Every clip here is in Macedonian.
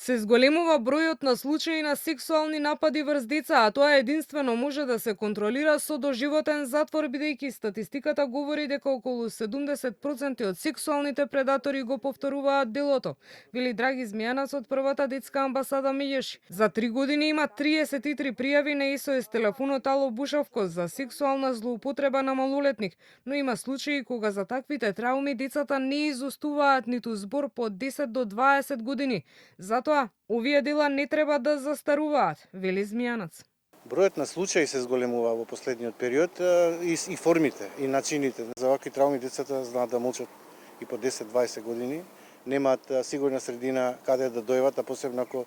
Се зголемува бројот на случаи на сексуални напади врз деца, а тоа единствено може да се контролира со доживотен затвор, бидејќи статистиката говори дека околу 70% од сексуалните предатори го повторуваат делото, вели Драги Змијанац од првата детска амбасада Меѓеши. За 3 години има 33 пријави на СОС телефонот Ало Бушавко за сексуална злоупотреба на малолетник, но има случаи кога за таквите трауми децата не изостуваат ниту збор по 10 до 20 години. Затоа, овие дела не треба да застаруваат, вели Змијанац. Бројот на случаи се зголемува во последниот период и формите и начините. За вакви трауми децата знаат да молчат и по 10-20 години. Немаат сигурна средина каде да дојдат, а посебно ако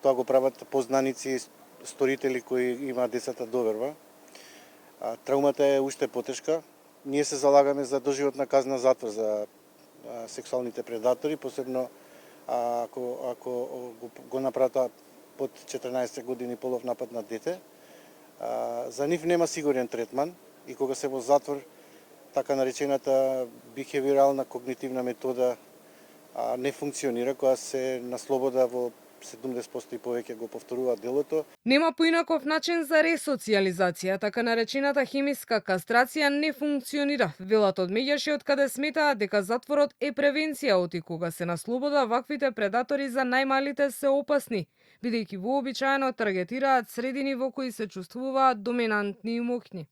тоа го прават познаници, сторители кои имаат децата доверба. Траумата е уште потешка. Ние се залагаме за доживотна казна затвор за сексуалните предатори, посебно ако го направат под 14 години полов напад на дете. За нив нема сигурен третман и кога се во затвор, така наречената бихевирална когнитивна метода не функционира, која се на слобода во 70% и повеќе го повторуваат делото. Нема поинаков начин за ресоциализација, така наречената хемиска кастрација не функционира. Велат од Меѓеши, од каде сметаат дека затворот е превенција, оти кога се на слобода ваквите предатори за најмалите се опасни, бидејќи вообичаено таргетираат средини во кои се чувствуваат доминантни и моќни.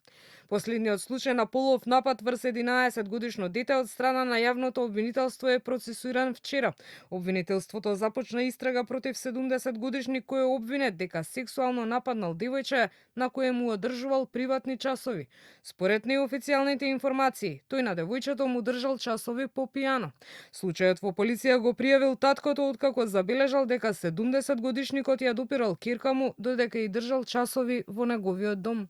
Последниот случај на полов напад врз 11 годишно дете од страна на јавното обвинителство е процесуиран вчера. Обвинителството започна истрага против 70 годишник кој е обвинет дека сексуално нападнал девојче на кое му одржувал приватни часови. Според неофицијалните информации, тој на девојчето му држал часови по пијано. Случајот во полиција го пријавил таткото откако забележал дека 70 годишникот ја допирал ќерка му додека и држал часови во неговиот дом.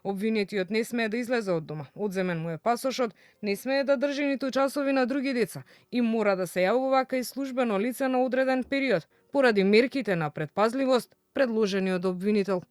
Обвинетиот не смее да излезе од дома. Одземен му е пасошот, не смее да држи ниту часови на други деца и мора да се јавува кај службено лице на одреден период, поради мерките на предпазливост предложени од обвинител.